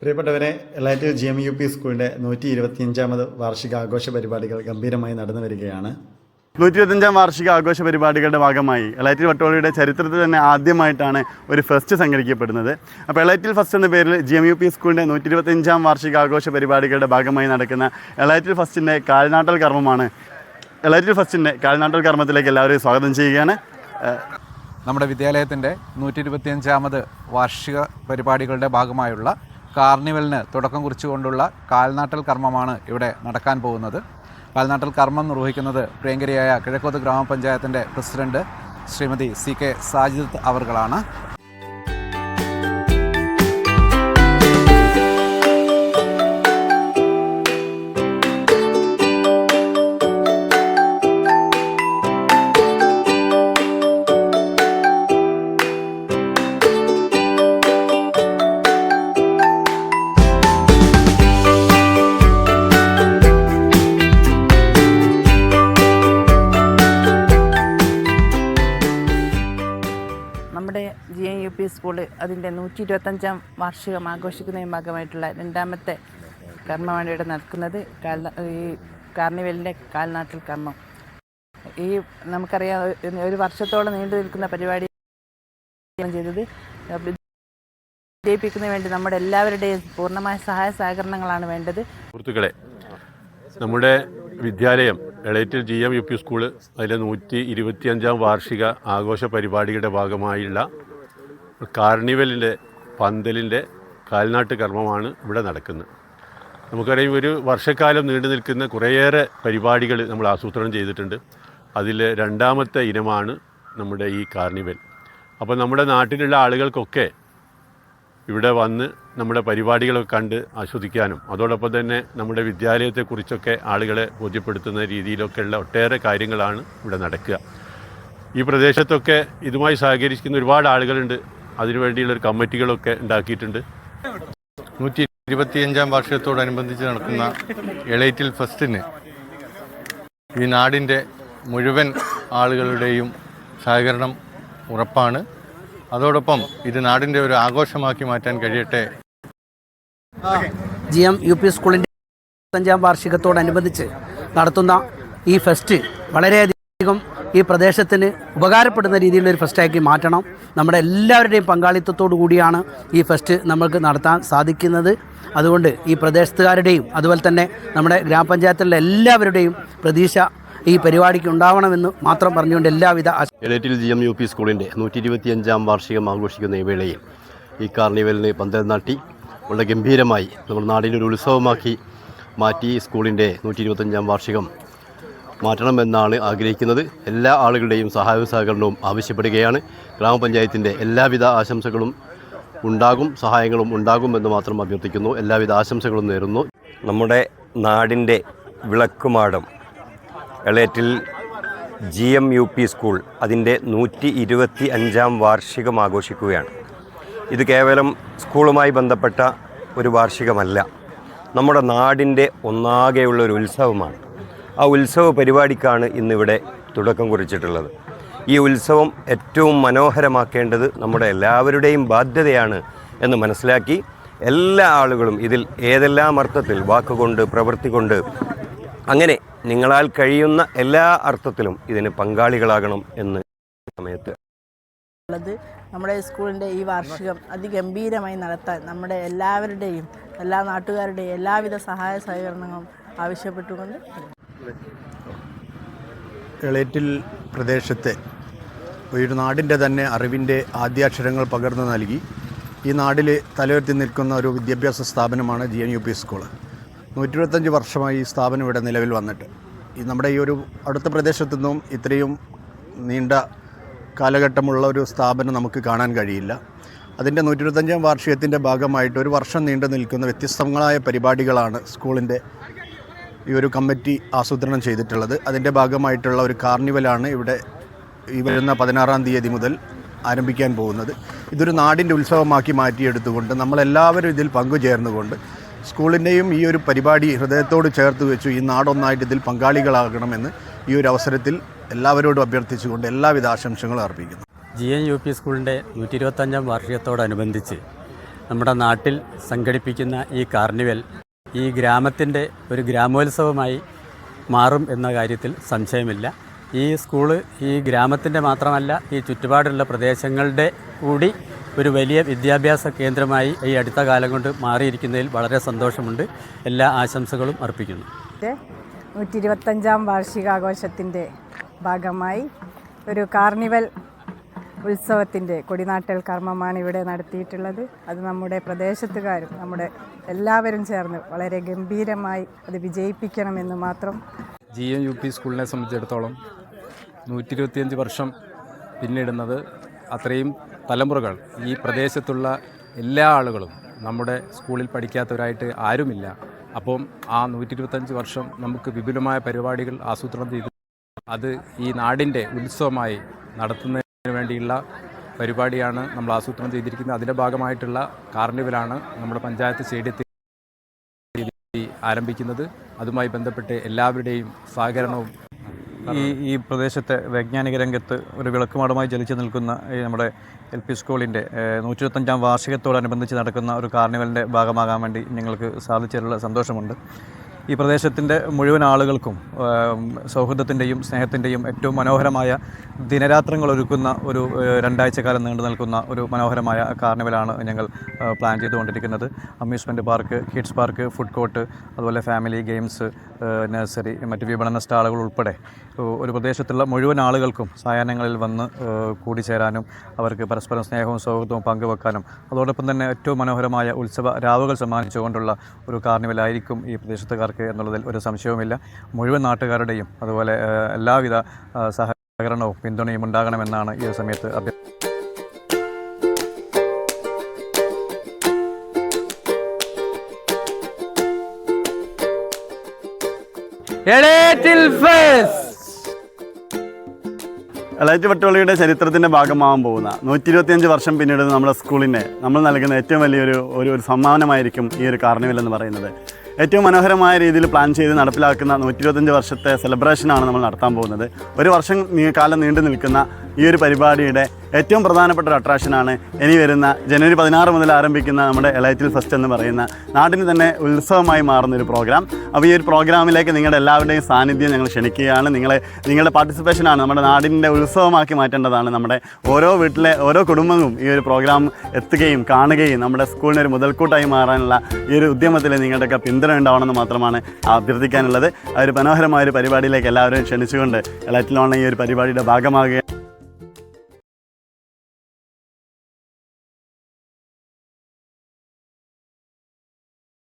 പ്രിയപ്പെട്ടവരെ, എളാറ്റൂർ GMUP സ്കൂളിൻ്റെ 125ാമത് വാർഷികാഘോഷ പരിപാടികൾ ഗംഭീരമായി നടന്നു വരികയാണ്. 125ാം വാർഷികാഘോഷ പരിപാടികളുടെ ഭാഗമായി എളാറ്റൂർ വട്ടോളിയുടെ ചരിത്രത്തിൽ തന്നെ ആദ്യമായിട്ടാണ് ഒരു ഫെസ്റ്റ് സംഘടിപ്പിക്കപ്പെടുന്നത്. അപ്പോൾ എളാറ്റൂർ ഫെസ്റ്റ് എന്ന പേരിൽ GMUP സ്കൂളിൻ്റെ 125ാം വാർഷികാഘോഷ പരിപാടികളുടെ ഭാഗമായി നടക്കുന്ന എളാറ്റൂർ ഫെസ്റ്റിൻ്റെ കാൽനാട്ടൽ കർമ്മമാണ്. എളാറ്റൂർ ഫെസ്റ്റിൻ്റെ കാൽനാട്ടൽ കർമ്മത്തിലേക്ക് എല്ലാവരെയും സ്വാഗതം ചെയ്യുകയാണ്. നമ്മുടെ വിദ്യാലയത്തിൻ്റെ 125ാമത് വാർഷിക പരിപാടികളുടെ ഭാഗമായുള്ള കാർണിവലിന് തുടക്കം കുറിച്ചുകൊണ്ടുള്ള കാൽനാട്ടൽ കർമ്മമാണ് ഇവിടെ നടക്കാൻ പോകുന്നത്. കാൽനാട്ടൽ കർമ്മം നിർവഹിക്കുന്നത് പ്രിയങ്കരിയായ കിഴക്കോത്ത് ഗ്രാമപഞ്ചായത്തിൻ്റെ പ്രസിഡന്റ് ശ്രീമതി CK സാജിദ് അവർകളാണ്. നമ്മുടെ GMUP സ്കൂൾ അതിൻ്റെ 125ാം വാർഷികം ആഘോഷിക്കുന്നതിന് ഭാഗമായിട്ടുള്ള രണ്ടാമത്തെ കർമ്മമാണ് ഇവിടെ നടക്കുന്നത്. ഈ കാർണിവലിൻ്റെ കാൽനാട്ടൽ കർമ്മം. നമുക്കറിയാം, ഒരു വർഷത്തോളം നീണ്ടു നിൽക്കുന്ന പരിപാടി ചെയ്തത് വിജയിപ്പിക്കുന്നതിന് വേണ്ടി നമ്മുടെ എല്ലാവരുടെയും പൂർണ്ണമായ സഹായ സഹകരണങ്ങളാണ് വേണ്ടത്. സുഹൃത്തുക്കളെ, നമ്മുടെ വിദ്യാലയം എളാറ്റൂർ GMUP സ്കൂൾ അതിലെ 125ാം വാർഷിക ആഘോഷ പരിപാടിയുടെ ഭാഗമായുള്ള കാർണിവലിൻ്റെ പന്തലിൻ്റെ കാൽനാട്ട് കർമ്മമാണ് ഇവിടെ നടക്കുന്നത്. നമുക്കറിയാം, ഒരു വർഷക്കാലം നീണ്ടു നിൽക്കുന്ന കുറേയേറെ പരിപാടികൾ നമ്മൾ ആസൂത്രണം ചെയ്തിട്ടുണ്ട്. അതിൽ രണ്ടാമത്തെ ഇനമാണ് നമ്മുടെ ഈ കാർണിവൽ. അപ്പോൾ നമ്മുടെ നാട്ടിലുള്ള ആളുകൾക്കൊക്കെ ഇവിടെ വന്ന് നമ്മുടെ പരിപാടികളൊക്കെ കണ്ട് ആസ്വദിക്കാനും അതോടൊപ്പം തന്നെ നമ്മുടെ വിദ്യാലയത്തെക്കുറിച്ചൊക്കെ ആളുകളെ ബോധ്യപ്പെടുത്തുന്ന രീതിയിലൊക്കെയുള്ള ഒട്ടേറെ കാര്യങ്ങളാണ് ഇവിടെ നടക്കുക. ഈ പ്രദേശത്തൊക്കെ ഇതുമായി സഹകരിക്കുന്ന ഒരുപാട് ആളുകളുണ്ട്. അതിനുവേണ്ടിയുള്ളൊരു കമ്മിറ്റികളൊക്കെ ഉണ്ടാക്കിയിട്ടുണ്ട്. 125ാം വാർഷികത്തോടനുബന്ധിച്ച് നടക്കുന്ന എളാറ്റൂർ ഫെസ്റ്റിന് ഈ നാടിൻ്റെ മുഴുവൻ ആളുകളുടെയും സഹകരണം ഉറപ്പാണ്. അതോടൊപ്പം ഇത് നാടിൻ്റെ ഒരു ആഘോഷമാക്കി മാറ്റാൻ കഴിയട്ടെ. GMUP സ്കൂളിൻ്റെ 25ാം വാർഷികത്തോടനുബന്ധിച്ച് നടത്തുന്ന ഈ ഫെസ്റ്റ് വളരെയധികം ഈ പ്രദേശത്തിന് ഉപകാരപ്പെടുന്ന രീതിയിലൊരു ഫെസ്റ്റാക്കി മാറ്റണം. നമ്മുടെ എല്ലാവരുടെയും പങ്കാളിത്തത്തോടു കൂടിയാണ് ഈ ഫെസ്റ്റ് നമുക്ക് നടത്താൻ സാധിക്കുന്നത്. അതുകൊണ്ട് ഈ പ്രദേശത്തുകാരുടെയും അതുപോലെ തന്നെ നമ്മുടെ ഗ്രാമപഞ്ചായത്തിലെ എല്ലാവരുടെയും പ്രതീക്ഷ ഈ പരിപാടിക്ക് ഉണ്ടാവണമെന്ന് മാത്രം പറഞ്ഞുകൊണ്ട് എല്ലാവിധ എളാറ്റൂർ GMUP സ്കൂളിൻ്റെ 125ാം വാർഷികം ആഘോഷിക്കുന്ന ഈ വേളയിൽ ഈ കാർണിവലിന് പന്തൽ നാട്ടി വളരെ ഗംഭീരമായി നമ്മുടെ നാടിൻ്റെ ഒരു ഉത്സവമാക്കി മാറ്റി സ്കൂളിൻ്റെ 125ാം വാർഷികം മാറ്റണമെന്നാണ് ആഗ്രഹിക്കുന്നത്. എല്ലാ ആളുകളുടെയും സഹായവും സഹകരണവും ആവശ്യപ്പെടുകയാണ്. ഗ്രാമപഞ്ചായത്തിൻ്റെ എല്ലാവിധ ആശംസകളും ഉണ്ടാകും, സഹായങ്ങളും ഉണ്ടാകുമെന്ന് മാത്രം അഭ്യർത്ഥിക്കുന്നു. എല്ലാവിധ ആശംസകളും നേരുന്നു. നമ്മുടെ നാടിൻ്റെ വിളക്കുമാടം എളാറ്റൂർ GMUP സ്കൂൾ അതിൻ്റെ 125ാം വാർഷികം ആഘോഷിക്കുകയാണ്. ഇത് കേവലം സ്കൂളുമായി ബന്ധപ്പെട്ട ഒരു വാർഷികമല്ല, നമ്മുടെ നാടിൻ്റെ ഒന്നാകെയുള്ള ഒരു ഉത്സവമാണ്. ആ ഉത്സവ പരിപാടിക്കാണ് ഇന്നിവിടെ തുടക്കം കുറിച്ചിട്ടുള്ളത്. ഈ ഉത്സവം ഏറ്റവും മനോഹരമാക്കേണ്ടത് നമ്മുടെ എല്ലാവരുടെയും ബാധ്യതയാണ് എന്ന് മനസ്സിലാക്കി എല്ലാ ആളുകളും ഇതിൽ ഏതെല്ലാം അർത്ഥത്തിൽ, വാക്കുകൊണ്ട്, പ്രവൃത്തി കൊണ്ട്, അങ്ങനെ നിങ്ങളാൽ കഴിയുന്ന എല്ലാ അർത്ഥത്തിലും ഇതിന് പങ്കാളികളാകണം എന്ന് സമയത്ത് നമ്മുടെ സ്കൂളിൻ്റെ ഈ വാർഷികം അതിഗംഭീരമായി നടത്താൻ നമ്മുടെ എല്ലാവരുടെയും എല്ലാ നാട്ടുകാരുടെയും എല്ലാവിധ സഹായ സഹകരണങ്ങളും ആവശ്യപ്പെട്ടുകൊണ്ട് എളാറ്റൂർ പ്രദേശത്തെ ഒരു നാടിൻ്റെ തന്നെ അറിവിൻ്റെ ആദ്യാക്ഷരങ്ങൾ പകർന്നു നൽകി ഈ നാട്ടിൽ തലയുയർത്തി നിൽക്കുന്ന ഒരു വിദ്യാഭ്യാസ സ്ഥാപനമാണ് GMUP സ്കൂൾ. 125 വർഷമായി ഈ സ്ഥാപനം ഇവിടെ നിലവിൽ വന്നിട്ട് നമ്മുടെ ഈ ഒരു അടുത്ത പ്രദേശത്തു നിന്നും ഇത്രയും നീണ്ട കാലഘട്ടമുള്ള ഒരു സ്ഥാപനം നമുക്ക് കാണാൻ കഴിയില്ല. അതിൻ്റെ 125ാം വാർഷികത്തിൻ്റെ ഭാഗമായിട്ട് ഒരു വർഷം നീണ്ടു നിൽക്കുന്ന വ്യത്യസ്തങ്ങളായ പരിപാടികളാണ് സ്കൂളിൻ്റെ ഈ ഒരു കമ്മിറ്റി ആസൂത്രണം ചെയ്തിട്ടുള്ളത്. അതിൻ്റെ ഭാഗമായിട്ടുള്ള ഒരു കാർണിവലാണ് ഇവിടെ ഈ വരുന്ന 16ാം തീയതി മുതൽ ആരംഭിക്കാൻ പോകുന്നത്. ഇതൊരു നാടിൻ്റെ ഉത്സവമാക്കി മാറ്റിയെടുത്തുകൊണ്ട് നമ്മളെല്ലാവരും ഇതിൽ പങ്കുചേർന്നുകൊണ്ട് സ്കൂളിൻ്റെയും ഈ ഒരു പരിപാടി ഹൃദയത്തോട് ചേർത്ത് വെച്ചു ഈ നാടൊന്നായിട്ട് ഇതിൽ പങ്കാളികളാകണമെന്ന് ഈ ഒരു അവസരത്തിൽ എല്ലാവരോടും അഭ്യർത്ഥിച്ചുകൊണ്ട് എല്ലാവിധ ആശംസകളും അർപ്പിക്കുന്നു. GMUP സ്കൂളിൻ്റെ 125ാം വാർഷികത്തോടനുബന്ധിച്ച് നമ്മുടെ നാട്ടിൽ സംഘടിപ്പിക്കുന്ന ഈ കാർണിവൽ ഈ ഗ്രാമത്തിൻ്റെ ഒരു ഗ്രാമോത്സവമായി മാറും എന്ന കാര്യത്തിൽ സംശയമില്ല. ഈ സ്കൂള് ഈ ഗ്രാമത്തിൻ്റെ മാത്രമല്ല, ഈ ചുറ്റുപാടുള്ള പ്രദേശങ്ങളുടെ കൂടി ഒരു വലിയ വിദ്യാഭ്യാസ കേന്ദ്രമായി ഈ അടുത്ത കാലം കൊണ്ട് മാറിയിരിക്കുന്നതിൽ വളരെ സന്തോഷമുണ്ട്. എല്ലാ ആശംസകളും അർപ്പിക്കുന്നു. 125-ാം വാർഷികാഘോഷത്തിൻ്റെ ഭാഗമായി ഒരു കാർണിവൽ ഉത്സവത്തിൻ്റെ കൊടിനാട്ടൽ കർമ്മമാണ് ഇവിടെ നടത്തിയിട്ടുള്ളത്. അത് നമ്മുടെ പ്രദേശത്തുകാരും നമ്മുടെ എല്ലാവരും ചേർന്ന് വളരെ ഗംഭീരമായി അത് വിജയിപ്പിക്കണമെന്ന് മാത്രം. GMUP സ്കൂളിനെ സംബന്ധിച്ചിടത്തോളം 125 വർഷം പിന്നിടുന്നത് അത്രയും തലമുറകൾ ഈ പ്രദേശത്തുള്ള എല്ലാ ആളുകളും നമ്മുടെ സ്കൂളിൽ പഠിക്കാത്തവരായിട്ട് ആരുമില്ല. അപ്പം ആ 125 വർഷം നമുക്ക് വിപുലമായ പരിപാടികൾ ആസൂത്രണം ചെയ്ത് അത് ഈ നാടിൻ്റെ ഉത്സവമായി നടത്തുന്നതിന് വേണ്ടിയുള്ള പരിപാടിയാണ് നമ്മൾ ആസൂത്രണം ചെയ്തിരിക്കുന്നത്. അതിൻ്റെ ഭാഗമായിട്ടുള്ള കാർണിവലാണ് നമ്മുടെ പഞ്ചായത്ത് സ്റ്റേഡിയത്തിൽ ആരംഭിക്കുന്നത്. അതുമായി ബന്ധപ്പെട്ട് എല്ലാവരുടെയും സഹകരണവും ഈ പ്രദേശത്തെ വൈജ്ഞാനിക രംഗത്ത് ഒരു വിളക്കുമാടമായി ജ്വലിച്ചു നിൽക്കുന്ന ഈ നമ്മുടെ LP സ്കൂളിൻ്റെ 125-ാം വാർഷികത്തോടനുബന്ധിച്ച് നടക്കുന്ന ഒരു കാർണിവലിൻ്റെ ഭാഗമാകാൻ വേണ്ടി ഞങ്ങൾക്ക് സാധിച്ചതിലുള്ള സന്തോഷമുണ്ട്. ഈ പ്രദേശത്തിൻ്റെ മുഴുവൻ ആളുകൾക്കും സൗഹൃദത്തിൻ്റെയും സ്നേഹത്തിൻ്റെയും ഏറ്റവും മനോഹരമായ ദിനരാത്രങ്ങൾ ഒരുക്കുന്ന ഒരു 2 ആഴ്ചക്കാലം നീണ്ടു നിൽക്കുന്ന ഒരു മനോഹരമായ കാർണിവലാണ് ഞങ്ങൾ പ്ലാൻ ചെയ്തുകൊണ്ടിരിക്കുന്നത്. Amusement park, kids park, food court, അതുപോലെ ഫാമിലി ഗെയിംസ്, നഴ്സറി, മറ്റ് വിപണന സ്റ്റാളുകൾ ഉൾപ്പെടെ ഒരു പ്രദേശത്തുള്ള മുഴുവൻ ആളുകൾക്കും സായാഹ്നങ്ങളിൽ വന്ന് കൂടിച്ചേരാനും അവർക്ക് പരസ്പരം സ്നേഹവും സൗഹൃദവും പങ്കുവെക്കാനും അതോടൊപ്പം തന്നെ ഏറ്റവും മനോഹരമായ ഉത്സവ രാവുകൾ സമ്മാനിച്ചുകൊണ്ടുള്ള ഒരു കാർണിവലായിരിക്കും ഈ പ്രദേശത്തുകാർക്ക് എന്നുള്ളതിൽ ഒരു സംശയവുമില്ല. മുഴുവൻ നാട്ടുകാരുടെയും അതുപോലെ എല്ലാവിധ സഹകരണവും പിന്തുണയും ഉണ്ടാകണമെന്നാണ് ഈ സമയത്ത് എളേറ്റ് പട്ടുകളിയുടെ ചരിത്രത്തിൻ്റെ ഭാഗമാകാൻ പോകുന്ന 125 വർഷം പിന്നിടുന്ന നമ്മുടെ സ്കൂളിനെ നമ്മൾ നൽകുന്ന ഏറ്റവും വലിയൊരു സമ്മാനമായിരിക്കും ഈ ഒരു കാർണിവൽ എന്ന് പറയുന്നത്. ഏറ്റവും മനോഹരമായ രീതിയിൽ പ്ലാൻ ചെയ്ത് നടപ്പിലാക്കുന്ന 125 വർഷത്തെ സെലിബ്രേഷനാണ് നമ്മൾ നടത്താൻ പോകുന്നത്. ഒരു വർഷം കാലം നീണ്ടു നിൽക്കുന്ന ഈ ഒരു പരിപാടിയുടെ ഏറ്റവും പ്രധാനപ്പെട്ട ഒരു അട്രാക്ഷനാണ് ഇനി വരുന്ന ജനുവരി 16 മുതൽ ആരംഭിക്കുന്ന നമ്മുടെ എലൈറ്റിൽ ഫെസ്റ്റ് എന്ന് പറയുന്ന നാടിന് തന്നെ ഉത്സവമായി മാറുന്ന ഒരു പ്രോഗ്രാം. അപ്പോൾ ഈ ഒരു പ്രോഗ്രാമിലേക്ക് നിങ്ങളുടെ എല്ലാവരുടെയും സാന്നിധ്യം ഞങ്ങൾ ക്ഷണിക്കുകയാണ്. നിങ്ങളുടെ പാർട്ടിസിപ്പേഷനാണ് നമ്മുടെ നാടിൻ്റെ ഉത്സവമാക്കി മാറ്റേണ്ടതാണ്. നമ്മുടെ ഓരോ വീട്ടിലെ ഓരോ കുടുംബവും ഈ ഒരു പ്രോഗ്രാം എത്തുകയും കാണുകയും നമ്മുടെ സ്കൂളിന് ഒരു മുതൽക്കൂട്ടായി മാറാനുള്ള ഈ ഒരു ഉദ്യമത്തിൽ നിങ്ങളുടെയൊക്കെ പിന്തുണ ഉണ്ടാവണമെന്ന് മാത്രമാണ് അഭ്യർത്ഥിക്കാനുള്ളത്. ആ ഒരു മനോഹരമായ ഒരു പരിപാടിയിലേക്ക് എല്ലാവരെയും ക്ഷണിച്ചുകൊണ്ട് എലൈറ്റിൽ ഓൺലൈൻ ഈ ഒരു പരിപാടിയുടെ ഭാഗമാകുക.